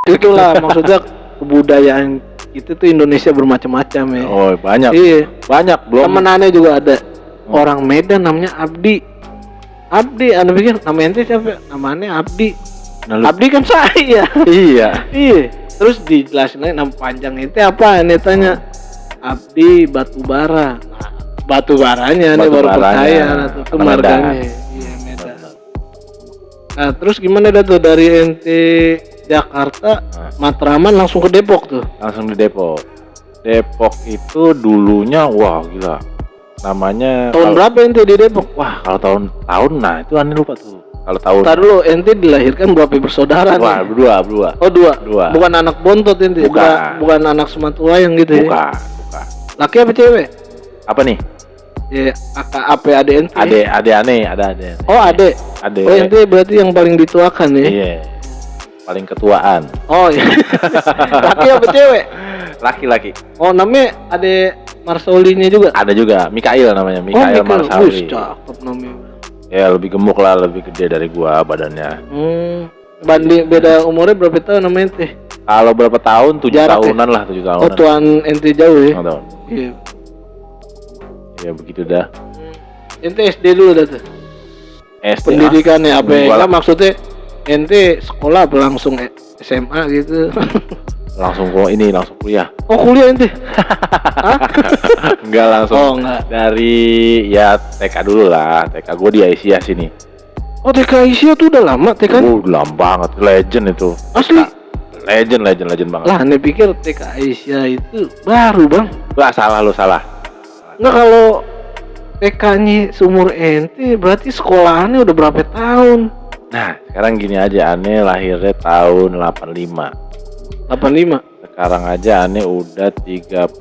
Itulah maksudnya kebudayaan itu tuh Indonesia bermacam-macam ya. Oh banyak. Iya. Banyak belum. Temen aneh juga ada orang Medan namanya Abdi. Anda pikir nama ente siapa? Namanya Abdi. Nah, Abdi kan saya. Iya. Iya. Terus dijelasin lagi nama panjang ente apa? Ente tanya. Abdi Batubara. Nah, batubaranya nih baru percaya itu marganya. Iya Medan. Nah terus gimana dah tuh dari ente Jakarta, Matraman langsung ke Depok tuh. Langsung di Depok. Depok itu dulunya wah gila. Namanya tahun berapa ente di Depok? Wah, kalau tahun nah itu aneh lupa tuh. Kalau tahun. Entar dulu ente dilahirkan berapa bersaudara? Wah, nih? berdua. Oh, dua. Bukan anak bontot ente. Bukan anak sematuayang gitu bukan, ya. Bukan. Laki apa cewek? Apa nih? Ya, ade ente. Ade aneh, ada ade. Oh, ade. Oh, ente berarti yang paling dituakan ya. Iya. Paling ketuaan. Oh iya. Laki apa cewek? Laki. Oh namanya Ade Marsaulinya juga? Ada juga, Mikail namanya, Mikail Marsauli. Cakep namanya. Ya lebih gemuk lah, lebih gede dari gua badannya. Banding beda umurnya berapa tahun namanya ente? Kalau berapa tahun? 7 tahunan lah, 7 tahunan. Oh tuan ente jauh ya? 7 tahun. Iya. Ya begitu dah. Ente SD dulu dah tuh? SD. Pendidikannya apa ya? Maksudnya ente sekolah apa langsung SMA gitu? Langsung kuliah. Oh kuliah ente? Enggak langsung. Oh enggak. Dari ya TK dulu lah. TK gue di Aisyah sini. Oh TK Aisyah tuh udah lama TK? Udah lama banget, legend itu. Asli? Legend banget. Lah ane pikir TK Aisyah itu baru bang. Wah salah. Enggak, kalau TK-nya seumur ente berarti sekolahannya udah berapa tahun? Nah, sekarang gini aja, Ane lahirnya tahun 85. 85. Sekarang aja Ane udah 38.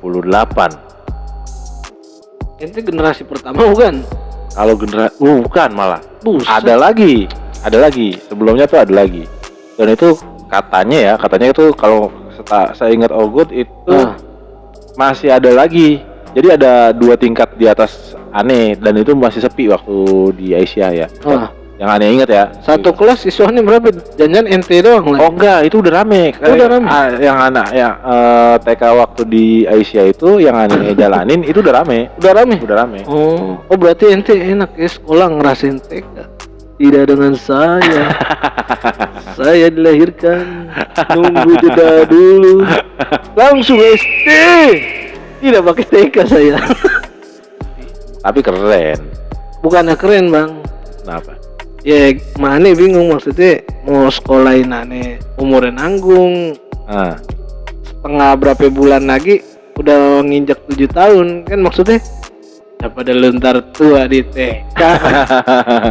Ente generasi pertama bukan? Kalau generasi bukan malah. Buset. Ada lagi. Sebelumnya tuh ada lagi. Dan itu katanya itu kalau saya ingat Ogut itu masih ada lagi. Jadi ada 2 tingkat di atas Ane dan itu masih sepi waktu di Aisyah ya. Yang Ane ingat ya. Satu kelas siswanya berapa? Jangan ente doang lah. Oh enggak, itu udah rame. Udah rame. Yang anak yang TK waktu di Aisyah itu yang Ane jalanin itu udah rame. Udah rame. Oh berarti ente enak ya sekolah ngerasain TK. Tidak dengan saya. Saya dilahirkan nunggu jeda dulu. Langsung SD. Tidak pakai TK saya. Tapi keren. Bukannya keren bang. Kenapa? Ya mana bingung maksudnya mau sekolahin aneh umurnya nanggung. Setengah berapa bulan lagi udah nginjak 7 tahun kan maksudnya. Daripada lu ntar tua di TK.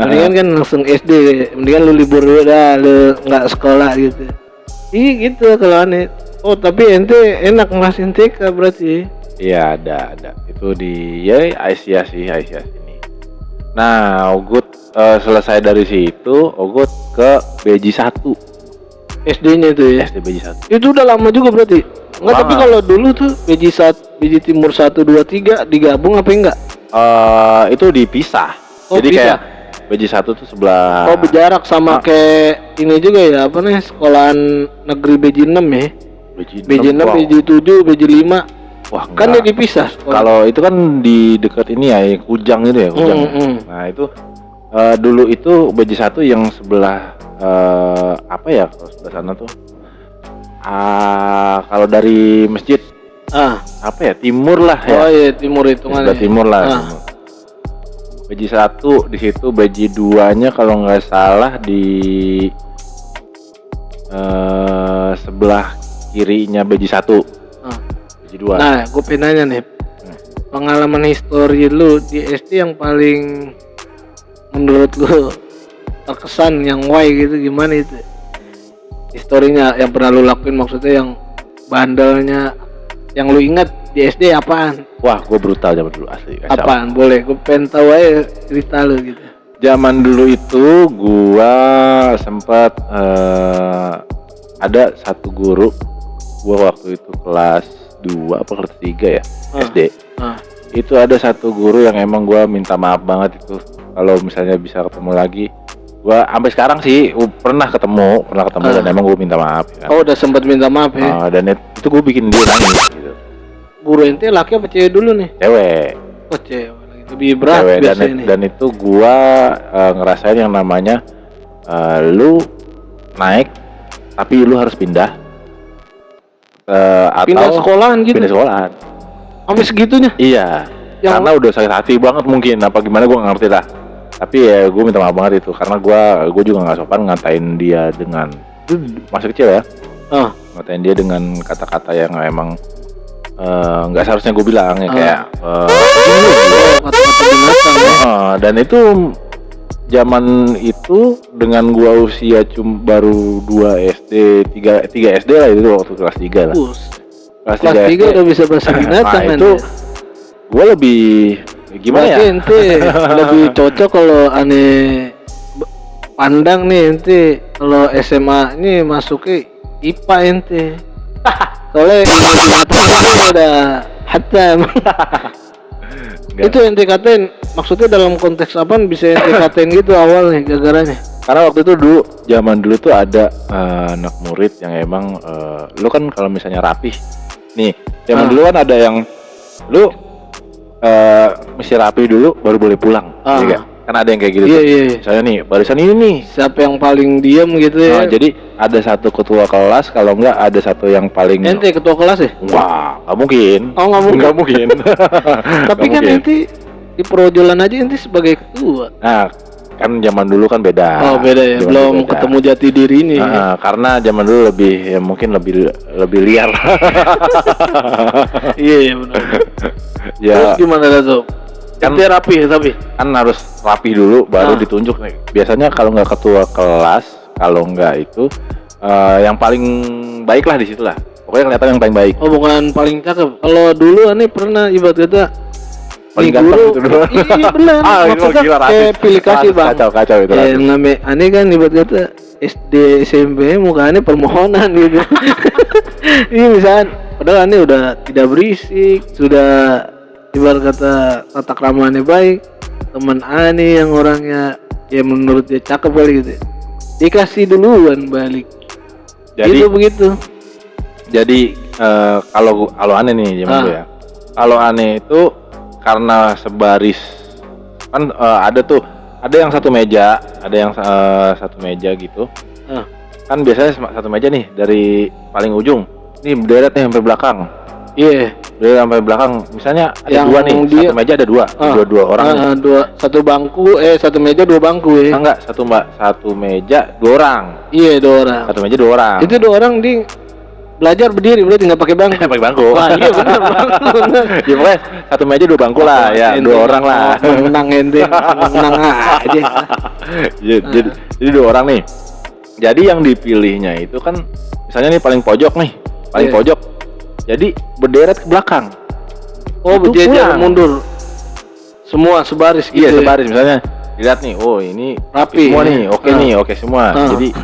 Mendingan kan langsung SD. Mendingan lu libur dulu dah, lu nggak sekolah gitu. Iya gitu kalau aneh. Oh tapi ente enak ngerasain TK berarti. Iya ada. Itu di Aisyah sini. Nah Ogut selesai dari situ Ogut ke BJ 1. SD-nya itu ya. SD BJ 1. Itu udah lama juga berarti. Enggak, tapi kalau dulu tuh BJ Timur 1 2 3 digabung apa enggak? Itu dipisah. Jadi pisah. kayak BJ 1 tuh sebelah. Oh berjarak sama kayak ini juga ya apa nih sekolahan negeri BJ 6 ya. BJ 6, BJ 7, BJ 5. Wah, kan dia dipisah. Kalau itu kan di dekat ini ya, Kujang itu ya, Kujang. Nah, itu dulu itu BJ 1 yang sebelah apa ya? Kalau sebelah sana tuh. Kalau dari masjid apa ya? Timur lah ya. Oh iya, timur itu sebelah timur lah. BJ 1 di situ, BJ 2-nya kalau nggak salah di sebelah kirinya BJ 1. Nah, gue pengen nanya nih, pengalaman histori lu di SD yang paling menurut lu terkesan yang why gitu gimana itu? Historinya yang pernah lu lakuin maksudnya yang bandelnya, yang lu ingat di SD apaan? Wah, gue brutal zaman dulu asli. Kacau. Apaan? Boleh, gue pengen tahu aja cerita lu gitu. Zaman dulu itu gua sempat ada satu guru, gua waktu itu kelas 2 apa kelas 3 ya, SD. Itu ada satu guru yang emang gua minta maaf banget itu. Kalau misalnya bisa ketemu lagi, gua sampai sekarang sih pernah ketemu dan emang gua minta maaf ya. Oh, udah sempat minta maaf ya. Dan itu gua bikin dia nangis gitu. Guru ente laki apa cewek dulu nih? Cewek. Oh, cewek. Lebih berat cewek, dan itu gua ngerasain yang namanya lu naik tapi lu harus pindah atau pindah sekolahan gitu. Pindah sekolahan. Sampai segitunya? Iya. Karena udah sakit hati banget mungkin apa gimana gua nggak ngerti lah. Tapi ya gua minta maaf banget itu karena gua juga nggak sopan ngatain dia dengan masih kecil ya. Ngatain dia dengan kata-kata yang emang nggak seharusnya gue bilang ya kayak kata-kata binatang ya. Dan itu zaman itu dengan gua usia baru 2 SD 3 SD lah itu waktu kelas 3 lah. Kelas 3 udah bisa bahasa binatang kan. Itu gua lebih gimana ya? Ente lebih cocok kalau aneh pandang nih ente kalau SMA ini masuknya IPA ente. Soalnya ada hatam. Itu ente katain maksudnya dalam konteks apa bisa ente katain gitu awalnya gagaranya? Karena waktu itu zaman dulu tuh ada anak murid yang emang lu kan kalau misalnya rapih nih zaman dulu kan ada yang lu mesti rapi dulu baru boleh pulang, iya gak? Kan ada yang kayak gitu. Iya. Misalnya nih barisan ini nih siapa yang paling diam gitu ya. Jadi ada satu ketua kelas, kalau enggak ada satu yang paling. Ente ketua kelas ya? Wah, nggak mungkin. Oh, nggak mungkin. Tapi kan ente di perojolan aja ente sebagai ketua. Nah, kan zaman dulu kan beda. Oh, beda ya. Belum beda. Ketemu jati diri ini. Karena zaman dulu mungkin lebih liar. Iya benar. Ya. Terus gimana tuh? Kan dia rapi tapi kan harus rapi dulu baru ditunjuk nih. Biasanya kalau nggak ketua kelas, kalau nggak itu yang paling baik lah di situ lah. Pokoknya kelihatan yang paling baik. Oh, bukan paling cakep. Kalau dulu aneh pernah ibarat kata paling ganteng gitu dulu. Iya benar. Maksudnya kayak pilih kasih bang. Kacau itu. Yang namanya aneh kan ibarat kata SD SMP mukanya permohonan gitu. Ini misalnya padahal aneh udah tidak berisik, sudah ibarat kata tata kramaannya baik, teman aneh yang orangnya ya menurut dia cakep kali gitu, dikasih duluan balik. Jadi gitu, begitu. Jadi kalau aneh nih zaman dulu ya, kalau aneh itu karena sebaris kan ada yang satu meja, satu meja gitu. Kan biasanya satu meja nih dari paling ujung, nih berderet nih sampai belakang. Iya. Dari sampai belakang, misalnya ada dua nih, satu meja ada dua orang. Satu bangku, satu meja dua bangku ya. Enggak, satu meja dua orang. Iya, dua orang. Satu meja dua orang. Itu dua orang di belajar berdiri berarti nggak pakai bangku. Pakai bangku. Wah, iya benar bangku. Ya pokoknya satu meja dua bangku lah, ya dua orang lah. Menang ente, menang aja. Jadi dua orang nih. Jadi yang dipilihnya itu kan, misalnya nih paling pojok nih, pojok. Jadi berderet ke belakang. Oh, berjejer mundur. Semua sebaris gitu. Iya, sebaris. Misalnya dilihat nih, oh ini rapi semua nih, oke nih, oke semua. Jadi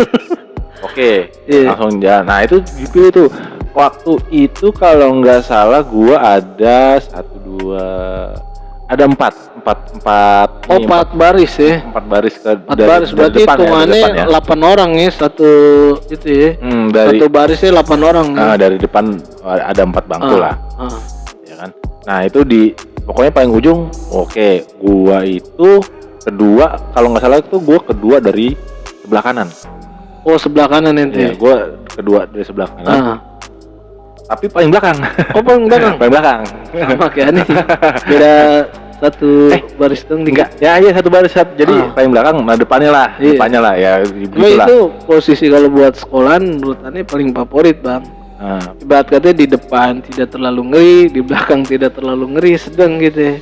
oke, langsung jalan. Nah, itu dipilih tuh. Waktu itu kalau nggak salah gua ada 4 baris ya. 4 baris ke 4 baris berarti hitungannya 8 orang nih satu itu ya. Satu barisnya 8 orang nih. Dari depan ada 4 bangku lah. Ya kan. Nah, itu pokoknya paling ujung. Oke, gua itu kedua, kalau nggak salah itu gua kedua dari sebelah kanan. Oh, sebelah kanan ente. Ya, gua kedua dari sebelah kanan. Tapi paling belakang. Oh, paling belakang. Paling belakang. Sama kayak aneh sih. Beda satu baris dong. Enggak. Ya, satu baris. Jadi paling belakang, nah depannya lah. Depannya lah ya. Begitulah. Itu posisi kalau buat sekolahan menurut aneh paling favorit, Bang. Ibarat katanya di depan tidak terlalu ngeri, di belakang tidak terlalu ngeri, sedang gitu ya.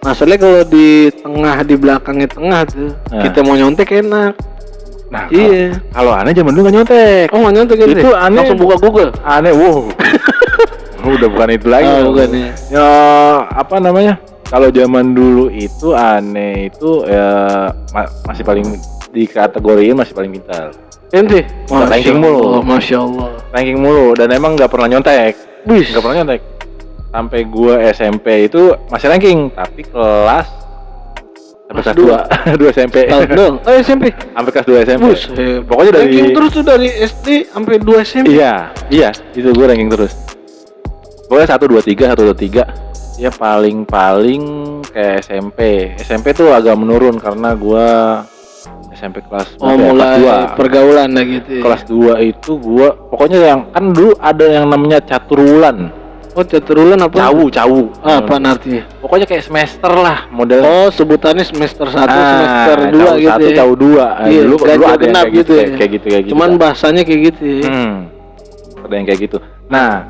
Masalahnya kalau di tengah, di belakangnya tengah tuh, kita mau nyontek enak. Nah, iya. Kalau aneh zaman dulu nggak nyontek. Oh, nggak nyontek gitu. Itu aneh. Langsung buka Google. Aneh, wow. Udah bukan itu lagi. Bukan ya. Ya apa namanya? Kalau zaman dulu itu aneh itu ya masih paling dikategoriin masih paling pintar. Ente? Ranking mulu. Masya Allah. Ranking mulu dan emang nggak pernah nyontek. Nggak pernah nyontek. Sampai gua SMP itu masih ranking, tapi kelas sampai kelas 2 SMP. Dong. SMP. Sampai kelas 2 SMP. Pokoknya dari ranking terus tuh dari SD sampai 2 SMP. Iya, itu gua ranking terus. Pokoknya 1 2 3 1 2 3. Ya paling kayak SMP. SMP tuh agak menurun karena gua SMP kelas mulai kelas 2. Pergaulan lah gitu. Kelas 2 itu gua pokoknya yang kan dulu ada yang namanya catur wulan. Oh, catur wulan apa? Cawu. Apa artinya? Pokoknya kayak semester lah model. Oh, sebutannya semester 1, semester 2 gitu. Cawu 1, cawu 2. Iya, dulu ada genap yang gitu ya. Kayak gitu. Cuman bahasanya kayak gitu ya. Ada yang kayak gitu. Nah,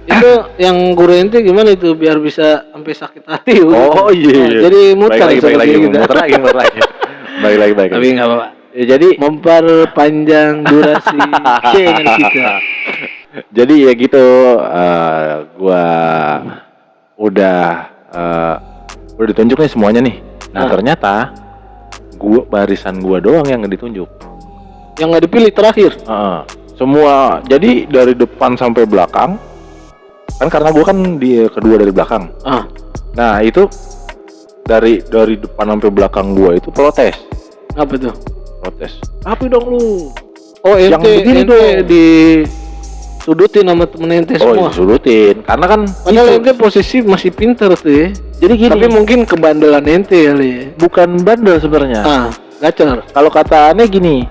itu yang guru ente gimana itu biar bisa sampai sakit hati? Oh iya. Jadi muter lagi gitu. muter lagi. Baik lagi. Tapi enggak apa-apa. Ya, jadi memperpanjang durasi channel kita. Jadi ya gitu, gua udah ditunjuk nih semuanya nih. Nah ternyata barisan gua doang yang nggak ditunjuk. Yang nggak dipilih terakhir. Semua. Jadi dari depan sampai belakang. Kan karena gua kan di kedua dari belakang. Nah itu dari depan sampai belakang gua itu protes. Apa tuh? Protes. Tapi dong lu. Oh yang begini dong. Di sudutin sama temen ente semua. Oh, sudutin. Karena kan padahal ente posisi masih pintar tuh ya. Jadi gini. Tapi mungkin kebandelan ente kali ya. Bukan bandel sebenarnya. Gacor. Kalau kata aneh gini,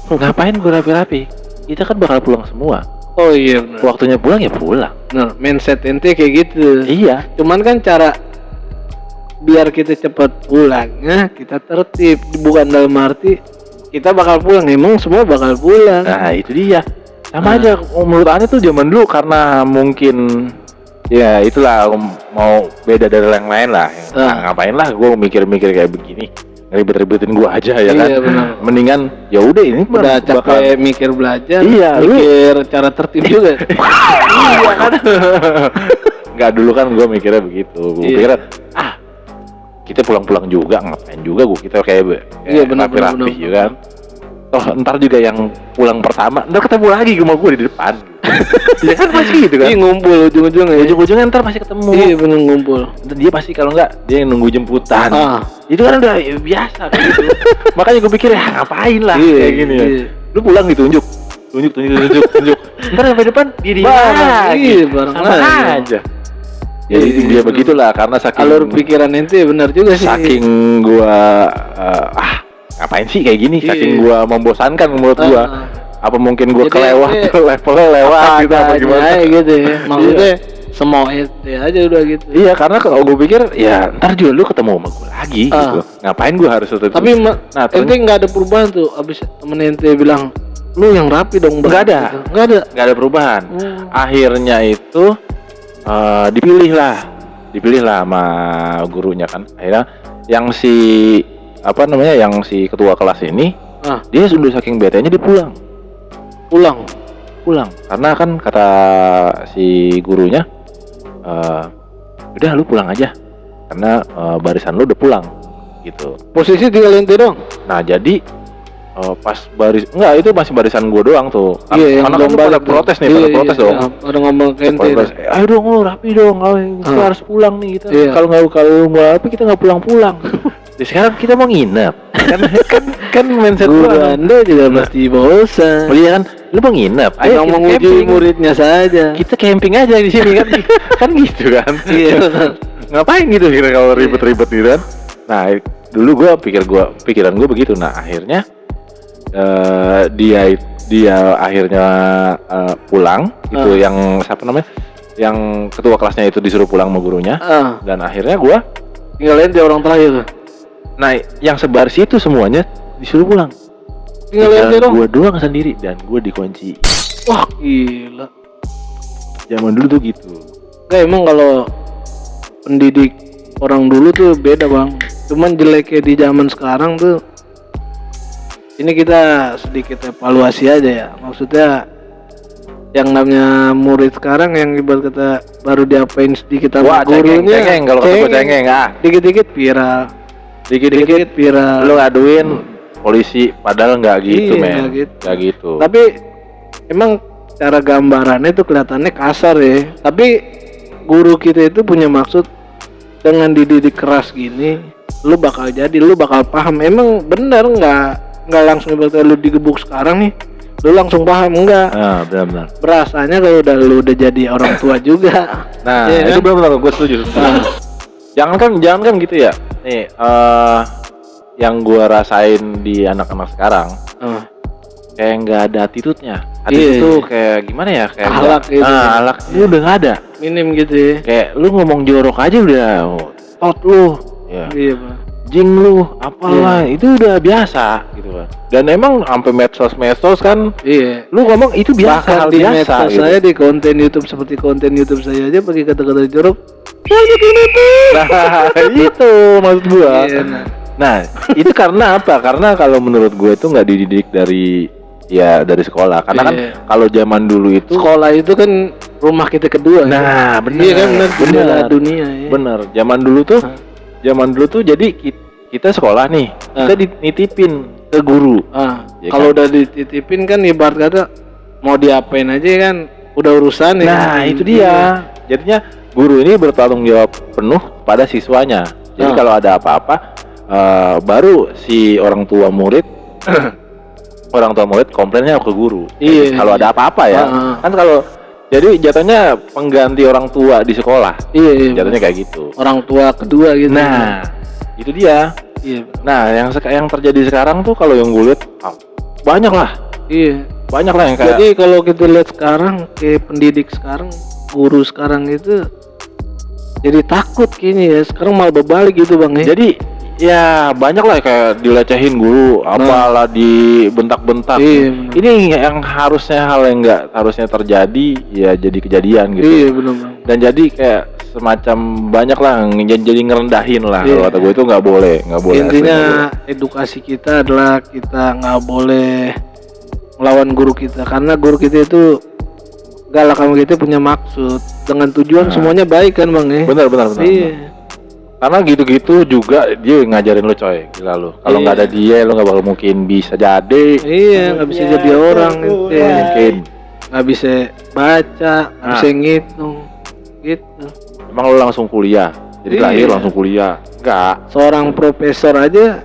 ngapain gue rapi-rapi? Kita kan bakal pulang semua. Oh iya benar. Waktunya pulang ya pulang. Nah, mindset ente kayak gitu. Iya. Cuman kan cara biar kita cepat pulangnya kita tertib, bukan dalam arti kita bakal pulang, emang semua bakal pulang. Nah itu dia. Sama aja menurut aneh tuh zaman dulu karena mungkin ya itulah mau beda dari yang lain lah. Ngapain lah gue mikir-mikir kayak begini, ribet-ribetin gue aja ya kan. Bener. Mendingan ya udah ini udah capek mikir belajar, mikir cara tertib juga. Iya kan. Nggak, dulu kan gue mikirnya begitu. Gue pikir kita pulang-pulang juga, ngapain juga kita kayak rapi-rapi juga kan. Toh ntar juga yang pulang pertama ntar ketemu lagi sama gue di depan. Ya kan masih gitu kan. Iya, ngumpul ujung-ujungnya ntar masih ketemu. Iya bener, ngumpul. Dia pasti kalau enggak dia yang nunggu jemputan. Itu kan udah biasa kayak gitu. Makanya gue pikir ngapain lah kayak gini ya. Lu pulang ditunjuk. Tunjuk. Ntar sampai depan dia bareng sama aja. Jadi dia begitulah karena saking alur pikiran ente benar juga sih. Saking gua ngapain sih kayak gini? Saking gua membosankan menurut gua. Apa mungkin gua kelewat levelnya lewat gitu apa gimana? Gitu ya. Maksudnya semau ente aja udah gitu. Iya, karena kalau gua pikir ya ntar juga lu ketemu sama gua lagi gitu. Ngapain gua harus tetap. Tapi ente enggak ada perubahan tuh abis temen ente bilang lu yang rapi dong. Enggak ada perubahan. Akhirnya itu dipilih lah sama gurunya kan. Akhirnya yang si ketua kelas ini dia sudah saking betenya dia pulang karena kan kata si gurunya udah lu pulang aja karena barisan lu udah pulang gitu. Posisi tinggal ente dong. Nah jadi pas itu masih barisan gua doang tuh. Karena kan pada protes dong. Ada ngomong ke ente. Ayo dong lu rapi dong, kita harus pulang nih kita. Kalau nggak rapi kita nggak pulang. Jadi sekarang kita mau nginep. kan mindset gua. Anda juga pasti bosan. Oh iya kan, lu mau nginep. Ayo kita camping. Muridnya saja. Kita camping aja di sini kan. Kan gitu kan. Iya. Ngapain gitu kira kalau ribet-ribet gitu kan. Nah, dulu pikiran gua begitu. Nah, akhirnya dia akhirnya pulang itu yang siapa namanya yang ketua kelasnya itu disuruh pulang sama gurunya dan akhirnya gua tinggalin dia orang terakhir. Nah yang sebaris itu semuanya disuruh pulang, tinggalin dia dong. Gua doang sendiri dan gua dikunci. Wah gila, zaman dulu tuh gitu. Emang kalau pendidik orang dulu tuh beda bang, cuman jeleknya di zaman sekarang tuh. Ini kita sedikit evaluasi aja ya. Maksudnya yang namanya murid sekarang yang ibarat kata baru diapain sedikit sama gurunya. Cengeng kalau kata gue cengeng dikit-dikit viral. Dikit-dikit viral. Lu ngaduin polisi padahal nggak gitu, men. Nggak gitu. Tapi emang cara gambarannya itu kelihatannya kasar ya. Tapi guru kita itu punya maksud dengan dididik keras gini, lu bakal paham. Emang bener nggak langsung ibaratnya lu digebuk sekarang nih, lu langsung paham enggak? Benar-benar. Berasanya kalau lu udah jadi orang tua juga. Nah, itu kan? Benar-benar gue setuju. Jangan kan gitu ya. Nih, yang gue rasain di anak-anak sekarang, kayak nggak ada attitude-nya. Attitude tuh kayak gimana ya? Kayak alak gitu. Alak itu udah nggak ada. Minim gitu ya. Kayak lu ngomong jorok aja udah, tot lu, ya. Iya, Pak. Jing lu, apalah, itu udah biasa gitu kan. Dan emang sampai medsos kan, lu ngomong itu biasa, bahkan hal di biasa. Medsos gitu. saya di konten YouTube seperti konten YouTube saya aja pakai kata-kata jorok. Banyak ini tuh. Nah, itu maksud gua. Iya, Nah, itu karena apa? Karena kalau menurut gue itu nggak dididik dari sekolah. Karena kan kalau zaman dulu itu sekolah itu kan rumah kita kedua. Nah, benar. Iya kan benar. Dunia ya. Bener. Zaman dulu tuh jadi kita sekolah nih, kita dititipin ke guru. Ya kalau udah dititipin kan ibarat kata mau diapain aja kan udah urusan ya. Nah, itu dia. Jadinya guru ini bertanggung jawab penuh pada siswanya. Jadi kalau ada apa-apa baru si orang tua murid komplainnya ke guru. Kalau ada apa-apa ya. Kan kalau jadi jatuhnya pengganti orang tua di sekolah. Jatuhnya kayak gitu. Orang tua kedua gitu. Nah, itu dia. Nah, yang terjadi sekarang tuh kalau yang gue lihat banyak lah. Banyak lah yang kayak. Jadi kalau kita lihat sekarang kayak pendidik sekarang, guru sekarang itu jadi takut kayaknya ya. Sekarang malah berbalik gitu, Bang ya. Jadi ya banyak lah kayak dilecehin guru, apalah dibentak-bentak. Ini yang harusnya hal yang nggak harusnya terjadi ya jadi kejadian gitu. Iya benar. Dan jadi kayak semacam banyak lah jadi ngerendahin lah. Kalau kata gue itu nggak boleh. Intinya edukasi kita adalah kita nggak boleh melawan guru kita karena guru kita itu galak sama kita punya maksud dengan tujuan semuanya baik kan Bang ya. Benar. Iya. Karena gitu-gitu juga dia ngajarin lu coy, gila lu. Kalau nggak ada dia lu nggak bakal mungkin bisa jadi. Iya, nggak bisa jadi orang gitu. Mungkin nggak bisa baca, nggak bisa ngitung, gitu. Emang lu langsung kuliah, jadi lahir langsung kuliah? Enggak. Seorang profesor aja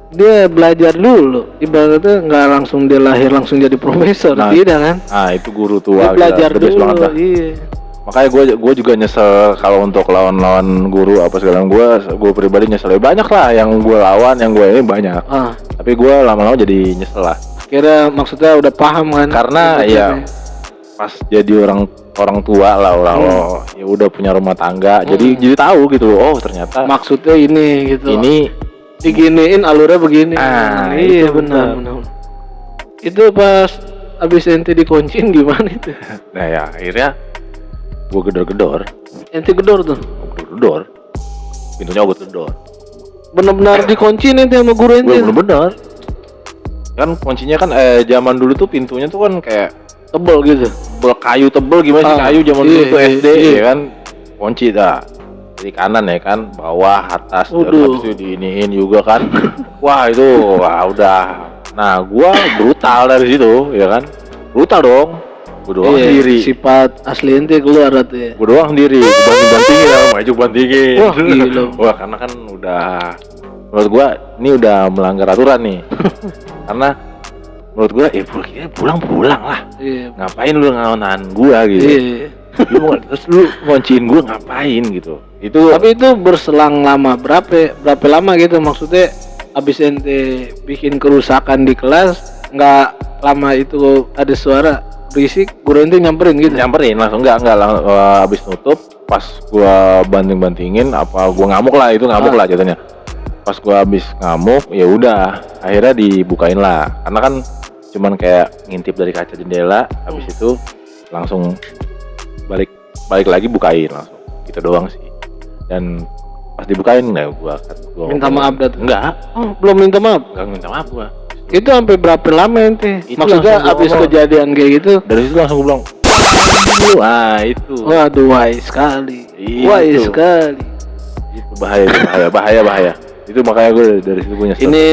dia belajar dulu, ibaratnya nggak langsung dia lahir langsung jadi profesor, tidak kan? Itu guru tua. Dia belajar dulu, iya. Makanya gue juga nyesel kalau untuk lawan guru apa segala. Gue pribadi nyesel banyak lah yang gue lawan, yang gue ini banyak. Tapi gue lama-lama jadi nyesel lah. Kira maksudnya udah paham kan? Karena ya pas jadi orang tua lah ya udah punya rumah tangga, jadi tahu gitu. Oh ternyata maksudnya ini gitu. Ini diginiin alurnya begini. Iya benar. Itu pas abis ente dikunciin gimana itu? Nah ya akhirnya gue gedor-gedor. Ente gedor tuh? Gedor. Pintunya gue gedor. Benar-benar dikunciin ente sama guru ente? Benar-benar. Kan kuncinya kan zaman dulu tuh pintunya tuh kan kayak tebel gitu. Kayu tebel gimana sih kayu zaman dulu tuh SD ya kan. Kunci dah. Dari kanan ya kan, bawah, atas, habis itu diiniin juga kan. Wah itu, udah. Nah gua brutal dari situ ya kan. Brutal dong. Gue doang sendiri. Sifat asli ente keluar ya. Gue doang sendiri. Gue banting-bantingin lah, maju bantingin. Wah gila. Wah karena kan udah, menurut gue ini udah melanggar aturan nih. Karena menurut gue, pulang lah. Ngapain lu ngelawan gue gitu. Terus lu ngonciin gue ngapain gitu. Tapi itu berselang lama berapa lama gitu, maksudnya abis ente bikin kerusakan di kelas, nggak lama itu ada suara berisik, guru ente nyamperin gitu? Nyamperin langsung, enggak abis nutup, pas gua banting-bantingin apa gua ngamuk lah jatuhnya. Pas gua abis ngamuk, ya udah akhirnya dibukain lah, karena kan cuman kayak ngintip dari kaca jendela, habis itu langsung balik lagi bukain langsung, gitu doang sih. Dan pas dibukain gua minta maaf dah tuh? Enggak. Belum minta maaf? Enggak minta maaf gua. Itu sampai berapa lama ente? Itu Maksudnya langsung abis gua ngomong. kejadian kayak gitu? Dari situ langsung gue bilang, wah itu. Waduh, wise sekali. Itu. Wise sekali. Itu bahaya. Itu makanya gue dari situ gue nyesel. Ini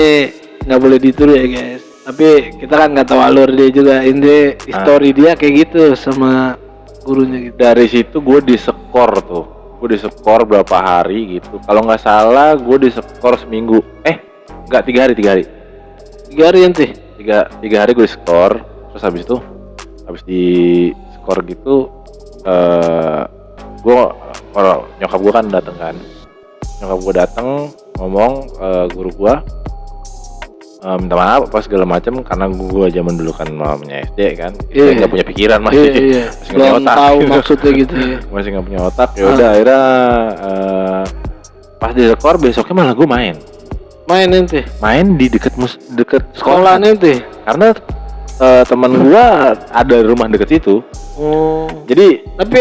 nggak boleh ditiru ya guys. Tapi kita kan nggak tahu alur dia juga. Ini story dia kayak gitu sama gurunya gitu. Dari situ gue diskor tuh. Gue diskor berapa hari gitu. Kalau nggak salah gue diskor seminggu. Nggak 3 hari. 3 hari ente. 3 hari gue diskor. Terus habis itu, habis di skor gitu, gue nyokap gue kan dateng kan. Nyokap gue dateng ngomong guru gue minta maaf apa segala macam karena gue zaman dulu kan mamanya SD kan, kita nggak punya pikiran masih nggak punya belum otak. tahu maksudnya gitu ya. Masih nggak punya otak. Ya udah akhirnya pas di skor besoknya malah gue main di deket Sekolah ente. karena teman gua ada rumah deket situ. Oh. Jadi Tapi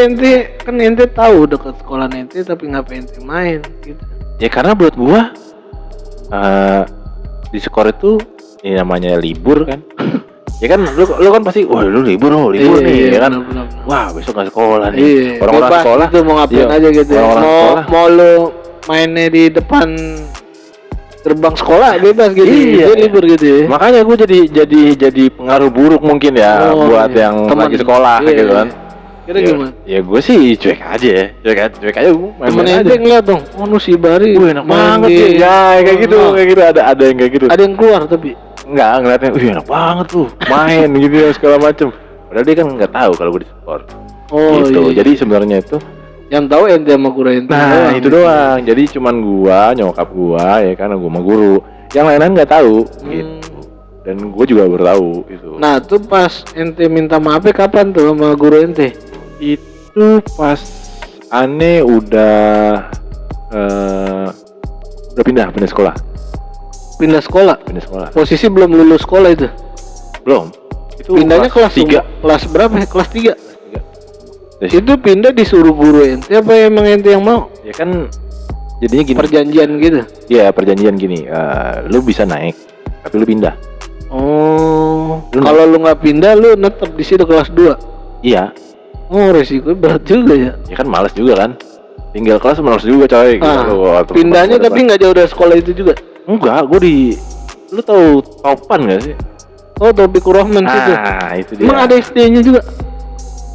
ente tahu dekat sekolah ente tapi ngapain ente main gitu. ya karena buat gua di skor itu ini namanya libur kan. Ya kan lu kan pasti wah lu libur nih ya kan. Benar. Wah besok nggak sekolah nih. Iya. Orang-orang Bebas sekolah itu mau ngapain aja gitu. orang-orang sekolah. Mau lu mainnya di depan gerbang sekolah bebas gitu. Iya. Dia libur gitu ya. Makanya gua jadi pengaruh buruk mungkin ya buat yang Teman. lagi sekolah gitu kan. Kira gimana? Ya gue sih cuek aja gue Temen main ente ngeliat dong, oh nu si Bari enak main banget di- ya kayak gitu ada yang kayak gitu. Ada yang keluar tapi Enggak ngeliatnya, enak banget tuh main gitu ya segala macem. Padahal dia kan nggak tahu kalau gue di sport. Gitu. iya. Jadi sebenarnya itu, Yang tahu ente sama guru ente. nah itu doang. Jadi cuman gua, nyokap gua ya kan, gua sama guru. Yang lain-lain nggak tahu. Gitu. Dan gua juga baru tahu itu. Nah tuh pas ente minta maafnya kapan tuh sama guru ente? Itu pas Ane udah pindah sekolah. Pindah sekolah. Posisi belum lulus sekolah itu. Belum. Itu Pindahnya kelas 3. Kelas berapa ya? Kelas 3. Terus, Itu pindah disuruh guru ente apa emang ente yang mau? ya kan jadinya gini. Perjanjian gitu. Iya, perjanjian gini. Lu bisa naik, tapi lu pindah. Oh. Lu Kalau lu nggak pindah lu netep di situ kelas 2. Iya. Oh, resiko berat juga ya. Ya kan males juga kan. Tinggal kelas males juga coy. Pindahnya tapi nggak jauh dari sekolah itu juga. Enggak, gue di, lu tahu Topan gak sih? Oh, Taufikur Rahman situ. Itu dia. Emang ada SD-nya juga?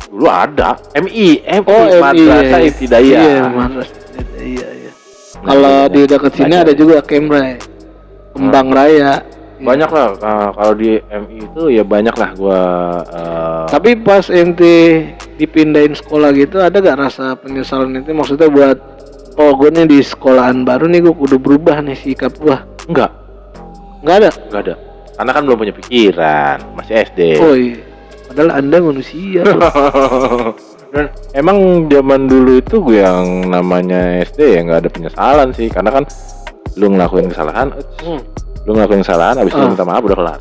Dulu ada. MI, Oh, Madrasah Ibtidaiyah. Iya, Madrasah Ibtidaiyah. Kalau di dekat sini ada juga Kemray, Kembang Raya. Banyak lah. Kalau di MI itu ya banyak lah gua. Tapi pas ente dipindahin sekolah gitu, ada gak rasa penyesalan ente? Maksudnya buat, oh gue nih di sekolahan baru nih gue kudu berubah nih sikap gua. Enggak ada. Karena kan belum punya pikiran, masih SD. Oh iya. Padahal anda manusia. Dan emang zaman dulu itu gue yang namanya SD ya nggak ada penyesalan sih, karena kan lu ngelakuin kesalahan, habis itu minta maaf udah kelar.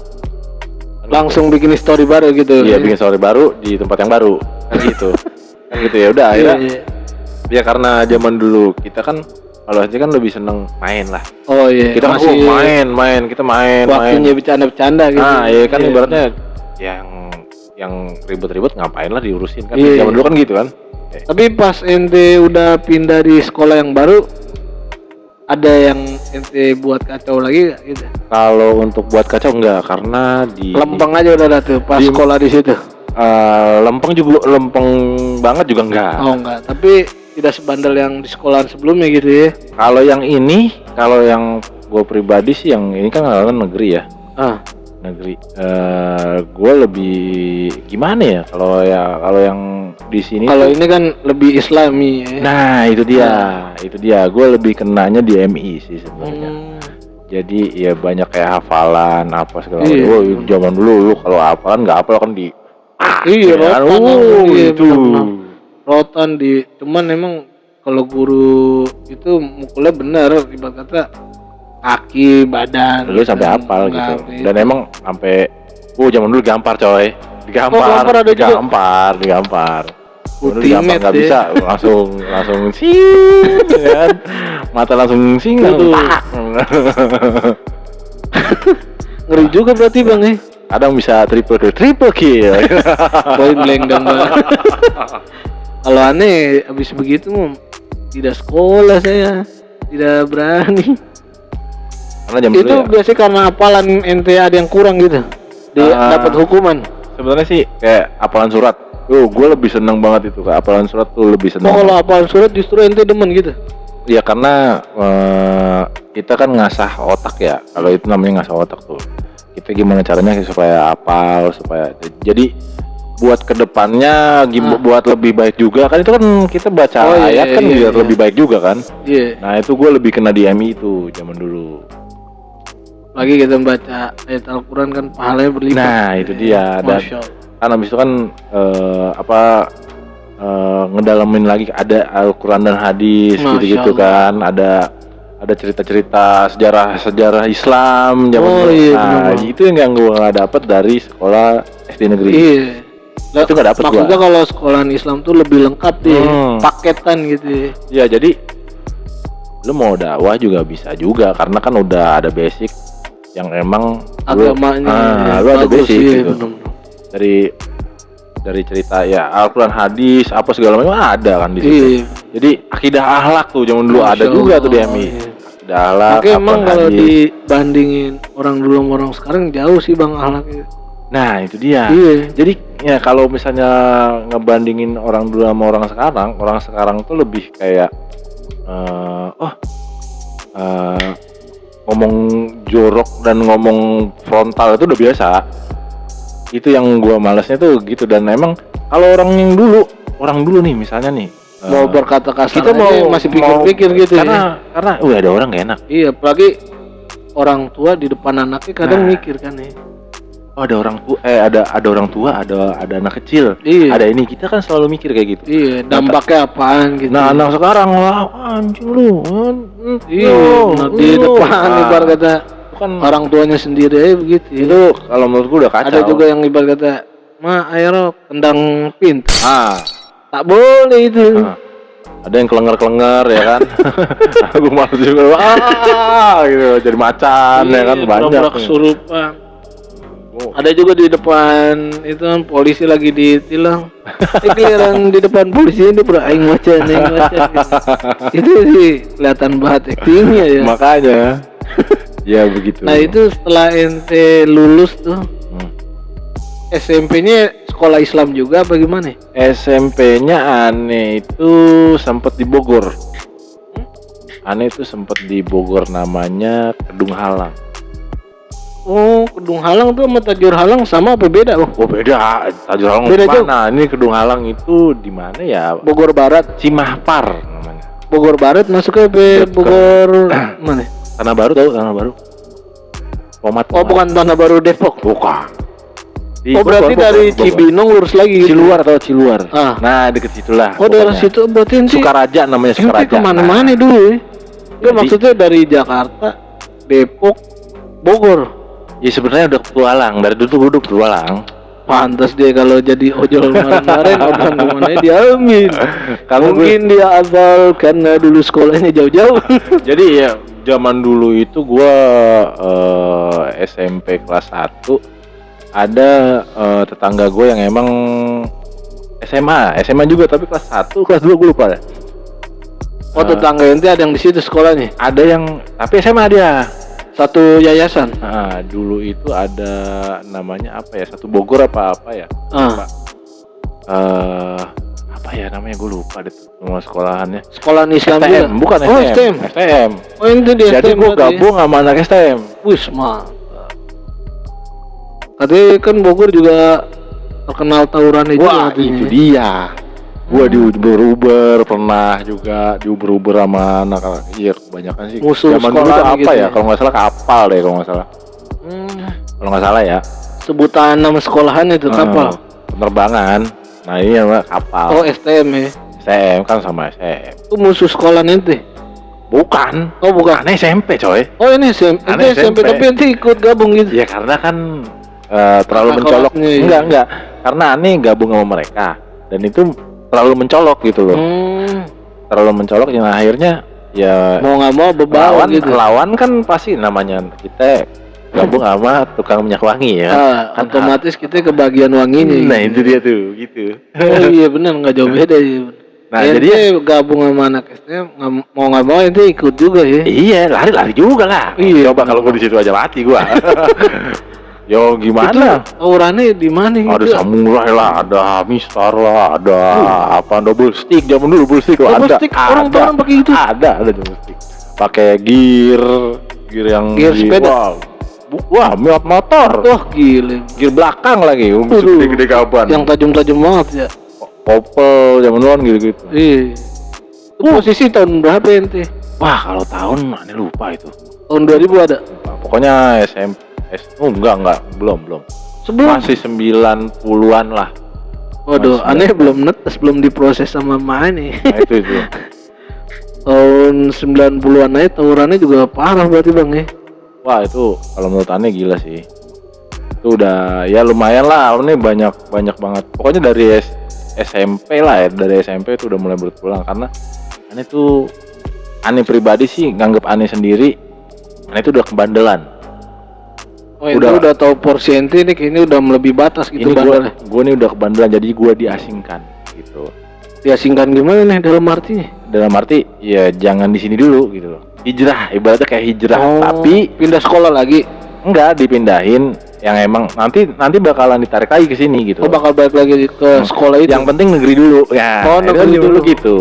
Langsung bikin story baru gitu. Iya, bikin story baru di tempat yang baru kan gitu. Kan gitu ya udah akhirnya. Iya. Ya karena zaman dulu kita kan kalau SD kan lebih seneng main lah. Oh iya. Kita masih main, kita main. Waktunya bercanda-bercanda gitu. Nah, iya kan ibaratnya yang ribet-ribet ngapain lah diurusin kan. Zaman dulu kan gitu kan. Tapi pas ente udah pindah di sekolah yang baru, ada yang ente buat kacau lagi gak gitu? Kalau untuk buat kacau enggak, karena di lempeng aja udah ada tuh pas sekolah di situ. Lempeng banget juga enggak. Oh enggak, tapi tidak sebandel yang di sekolahan sebelumnya gitu ya. Kalau yang gue pribadi sih yang ini kan negeri ya. Negeri. Gue lebih gimana ya? Kalau yang di sini. Kalau ini kan lebih Islami ya. Nah itu dia. Gue lebih kenanya di MI sih sebenarnya. Jadi ya banyak kayak hafalan apa segala macam. Zaman dulu lu kalau hafalan nggak hafal kan di. Rotan di. Cuman emang kalau guru itu mukulnya bener, ibarat kata kaki, badan. Lu sampai hafal gitu. Dan emang sampai zaman dulu gampar coy. Digampar. Dulu gampar nggak bisa langsung sing kan. Mata langsung sing. Ngeri juga berarti Bang ya. Kadang bisa triple kill. Poin blank dan Bang. Kalau aneh habis begitu tidak sekolah saya. Tidak berani. Karena jam itu ya. biasanya karena hafalan ente ada yang kurang gitu. Dapat hukuman. Sebenarnya sih kayak hafalan surat. Gue lebih seneng banget itu, kayak hafalan surat tuh lebih seneng. Kalau hafalan surat justru ente demen gitu. Iya karena kita kan ngasah otak ya. Kalau itu namanya ngasah otak tuh. Kita gimana caranya supaya hafal, supaya jadi buat kedepannya buat lebih baik juga kan, itu kan kita baca ayat kan biar lebih baik juga kan. Iya. Nah itu gue lebih kena di MI itu zaman dulu. Lagi kita membaca ayat Al-Quran kan pahalanya berlipat. Nah itu dia. Dan kan habis itu kan ngedalamin lagi ada Al-Quran dan hadis gitu-gitu kan. Ada cerita-cerita sejarah Islam zaman dulu. Nah itu yang gue nggak dapet dari sekolah SD negeri. Iya. Itu nggak dapet. Maksudnya kalau sekolahan Islam tuh lebih lengkap deh, paketan gitu. Ya jadi lu mau dakwah juga bisa juga karena kan udah ada basic yang emang agamanya lu ada basic gitu. Dari cerita ya Al-Quran, hadis apa segala macam ada kan di situ. Iya. Jadi akidah akhlak tuh zaman dulu ada juga tuh di MI. Akidah akhlak. Oke, emang kalau dibandingin orang dulu sama orang sekarang jauh sih Bang akhlaknya. Nah itu dia. Iya. Jadi ya kalau misalnya ngebandingin orang dulu sama orang sekarang tuh lebih kayak ngomong jorok dan ngomong frontal itu udah biasa. Itu yang gua malesnya tuh gitu. Dan emang kalau orang dulu nih misalnya nih mau berkata kasar kita masih pikir-pikir gitu karena ada orang gak enak. Iya, apalagi orang tua di depan anaknya kadang mikir kan ya. Ada orang tua ada orang tua, ada anak kecil, ada ini, kita kan selalu mikir kayak gitu. Iya, dampaknya apaan gitu. Nah, anak sekarang anjing lu. Di depan ibarat kata kan orang tuanya sendiri aja begitu. Itu kalau menurut gua udah kacau. Ada juga yang ibarat kata, ayo tendang pintu. Tak boleh itu. Ada yang kelenger ya kan. Aku malas juga gitu jadi macan ya kan, banyak. Kesurupan. Ada juga di depan itu kan polisi lagi ditilang. Giliran di depan polisi ini aing macan gitu. Itu sih kelihatan banget aktingnya ya. Makanya ya begitu. Nah itu setelah ente lulus tuh SMP-nya sekolah Islam juga apa gimana? SMP-nya aneh itu sempet di Bogor. Aneh itu sempet di Bogor, namanya Kedung Halang. Oh, Kedung Halang tuh sama Tajur Halang sama apa beda, Bang? Oh, beda. Tajur Halang beda mana? Ini Kedung Halang itu di mana ya? Bogor Barat, Cimahpar namanya. Bogor Barat masuk ke Bogor mana? Tanah Baru, tahu Tanah Baru? Pomat. Oh, bukan Tanah Baru Depok. Bukan. Berarti dari Cibinong lurus lagi gitu. Ciluar. Nah, deket situlah. Oh, daerah situ berarti Sukaraja namanya, Sukaraja. Kemana-mana dulu ya? Enggak, maksudnya dari Jakarta, Depok, Bogor. Ya sebenarnya udah petualang, dari dulu gue udah petualang. Pantas dia kalau jadi ojol kemarin orang kemana diambil. Mungkin dia asal karena dulu sekolahnya jauh-jauh. Jadi ya zaman dulu itu gue SMP kelas 1 ada tetangga gue yang emang SMA juga tapi kelas 1, kelas 2 gue lupa deh. Oh, tetangga ente ada yang di situ sekolahnya? Ada yang tapi SMA dia. Satu yayasan. Dulu itu ada namanya apa ya? Satu Bogor apa ya? Apa ya namanya, gue lupa deh nama sekolahannya. Sekolahan Islam STM, juga? Bukan STM. STM. Oh, itu dia. Jadi gue gabung sama anak STM. Mantap. Tadi kan Bogor juga terkenal tawurannya juga. Wah, itu dia. Gua diuber-uber pernah juga, diuber-uber sama anak-anak. Iya, kebanyakan sih. Musuh zaman dulu tuh apa gitu ya? Kalau nggak salah kapal deh, kalau nggak salah. Kalau nggak salah ya. Sebutan nama sekolahan itu kapal. Penerbangan. Nah ini nama kapal. Oh, STM ya. STM kan sama SM. Itu musuh sekolah ente? Bukan. Oh, bukan. Aneh SMP coy. Oh, ini SMP. SMP tapi ente ikut gabung gitu. Ya karena kan terlalu mencolok. Enggak. Karena aneh gabung sama mereka. Dan itu terlalu mencolok gitu loh. Terlalu mencolok yang akhirnya ya mau nggak mau bebawan gitu. Lawan kan pasti namanya kita gabung sama tukang minyak wangi ya. Kan otomatis kita kebagian wanginya. Nah itu dia tuh gitu. Oh iya benar, nggak jauh beda ya. Nah ya, jadi gabung sama anak STM mau nggak mau itu ikut juga ya. Iya lari juga lah. Iya, coba kalau gua di situ aja mati gua. Yo gimana? Tawurannya di mana? Ada samurai lah, ada mistar lah, ada apa double stick, zaman dulu double stick lah double ada. Stick, orang pakai itu. Ada double stick. Pakai gear yang sepeda. Wah, motor. Wah gile. Gear belakang lagi, gede-gede gaban. Yang tajam-tajam banget ya. Opel zaman dulu gitu. Iya. Posisi tahun berapa ente? Wah, kalau tahun aneh lupa itu. Tahun 2000 ada. Pokoknya SMP. Enggak, belum. Sebelum masih 90-an lah. Waduh, aneh belum netes, belum diproses sama emak nih. Nah, itu. Tahun 90-an aja tawurannya juga parah berarti Bang ya. Wah, itu kalau menurut aneh gila sih. Itu udah ya lumayan lah, ini banyak banget. Pokoknya dari SMP lah ya, dari SMP itu udah mulai berpulang karena aneh tuh aneh pribadi sih nganggep aneh sendiri. Aneh itu udah kebandelan. Oh, udah tahu porsi ente nih kayaknya udah melebihi batas gitu bandelnya. Gue nih udah kebandelan jadi gue diasingkan gitu. Diasingkan gimana nih dalam artinya? Dalam arti ya jangan di sini dulu gitu loh. Hijrah, ibaratnya kayak hijrah, tapi pindah sekolah lagi. Enggak, dipindahin yang emang nanti bakalan ditarik lagi ke sini gitu. Oh, bakal balik lagi ke sekolah itu. Yang penting negeri dulu ya. Oh, negeri dulu gitu.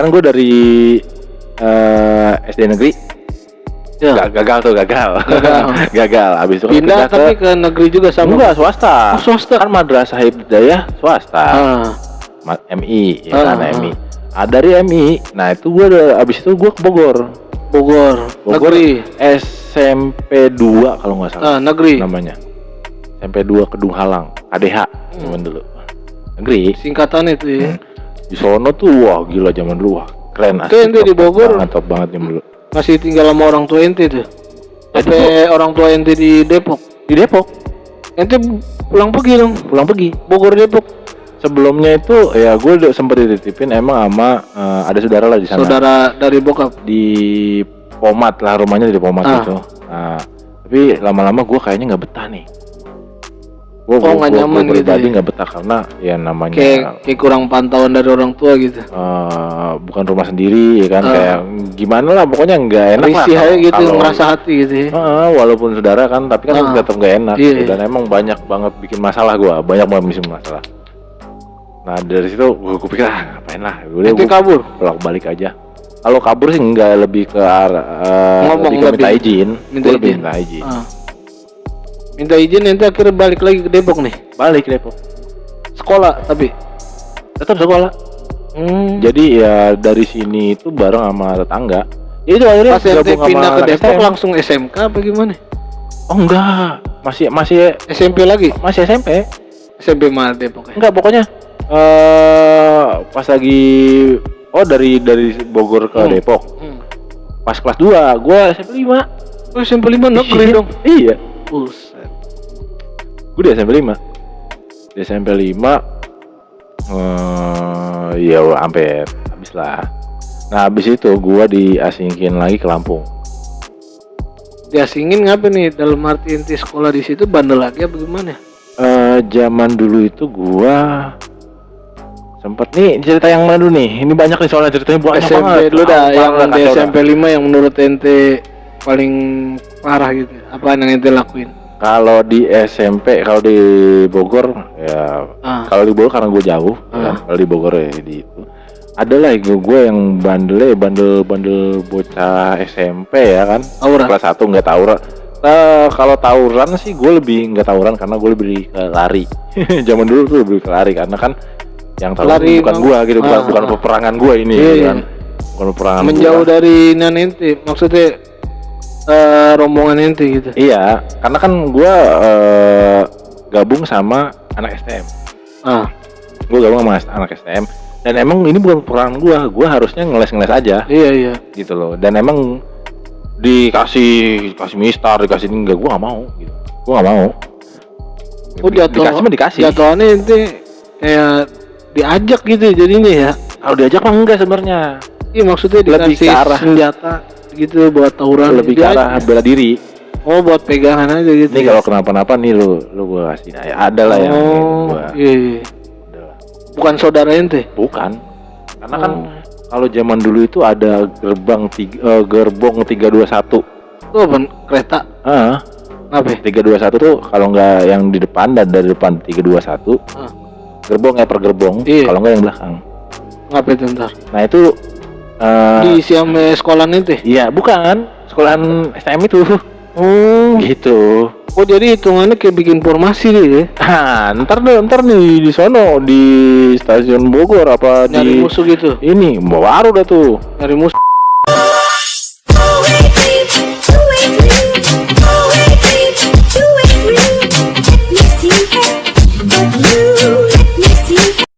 Kan gue dari SD negeri. Ya. Gagal. Habis itu pindah tapi ke negeri juga sama. Enggak, swasta. Oh, swasta. Kan Madrasah Hidayah swasta. MI ya kan MI. Dari MI. Nah, itu habis itu gue ke Bogor. Negeri. SMP 2 kalau nggak salah. Negeri. Namanya. SMP 2 Kedung Halang, KDH zaman dulu. Negeri. Singkatan itu ya. Di sono tuh wah gila zaman dulu wah. Keren asli. Itu di Bogor. Mantap banget zaman dulu. Masih tinggal sama orang tua ente tuh. Sampai orang tua ente di Depok. Ente pulang pergi dong. Bogor Depok. Sebelumnya itu ya gue udah sempet dititipin emang sama ada saudara lah di sana. Saudara dari bokap di Pomat lah, rumahnya di Pomat itu. Nah, tapi lama-lama gue kayaknya nggak betah nih. Gue nggak nyaman gitu. Pribadi nggak betah karena ya namanya kayak kurang pantauan dari orang tua gitu. Bukan rumah sendiri ya kan kayak gimana lah pokoknya nggak enak lah. Risih aja gitu, ngerasa hati gitu ya. Walaupun saudara kan, tapi kan tetap nggak enak. Iya. Gitu. Dan emang banyak banget bikin masalah gue, banyak banget bikin masalah. Nah dari situ gue pikir ngapain lah, gue kabur, balik aja. Kalau kabur sih enggak, lebih ke lebih ke minta izin. Minta izin nanti akhirnya balik lagi ke Depok nih. Balik ke Depok. Sekolah tapi tetap sekolah. Jadi ya dari sini itu bareng sama tetangga. Ya itu akhirnya pas gabung pindah ke Depok STM. Langsung SMK apa gimana? Oh enggak, masih SMP lagi. Masih SMP mana Depok? Enggak, pokoknya pas lagi dari Bogor ke Depok. Pas kelas 2, gua SMP 5. Oh, SMP 5 negeri dong. Iya. Buset. Gua di SMP 5. Di SMP 5 ya hampir habis lah. Nah, habis itu gua diasingin lagi ke Lampung. Diasingin ngapa nih? Dalam arti inti sekolah di situ bandel lagi apa gimana? Zaman dulu itu gua sempet nih cerita yang mana dulu nih? Ini banyak nih soalnya ceritanya banyak SMP banget. Dulu dah yang di SMP 5 yang menurut ente paling parah gitu. Apa yang ente lakuin? Kalau di SMP, kalau di Bogor ya kalau di Bogor karena gue jauh ya, kalau di Bogor ya di itu adalah gue yang bandel bocah SMP ya kan. Kelas 1 nggak tawuran. Kalau tawuran sih gue lebih nggak tawuran karena gue lebih ke lari. Zaman dulu tuh lebih ke lari karena kan yang tawuran bukan gue gitu, bukan peperangan gue ini kan. Bukan peperangan. Menjauh gua. Dari nanti maksudnya rombongan ente gitu. Iya, karena kan gue gabung sama anak STM. Gue gabung sama anak STM dan emang ini bukan peperangan gue harusnya ngeles aja. Iya. Gitu loh. Dan emang dikasih mistar, dikasih ini enggak, gue nggak mau gitu. Gue nggak mau. Dikasih. Jatuhannya ente kayak diajak gitu jadinya ya. Kalau diajak mah enggak sebenarnya. Iya maksudnya dikasih senjata gitu buat tawuran. Lebih ke arah bela diri. Oh, buat pegangan aja gitu. Nih kalau kenapa-napa nih lu gua kasih. Nah, ya ada lah yang gua. Iya. Ada lah. Bukan saudara ente? Bukan. Karena kan kalau zaman dulu itu ada gerbong 321. Itu apa? Kereta? Apa? 321 tuh kalau nggak yang di depan dan dari depan 321. Gerbong per gerbong, kalau nggak yang belakang. Ngapa itu ntar? Nah itu diisi sama sekolahan itu? Iya, bukan. Sekolahan STM itu. Oh, gitu. Oh, jadi hitungannya kayak bikin formasi deh ya? Ntar nih di sono di stasiun Bogor apa nyari di musuh gitu? ini baru dah tuh. Nyari musuh.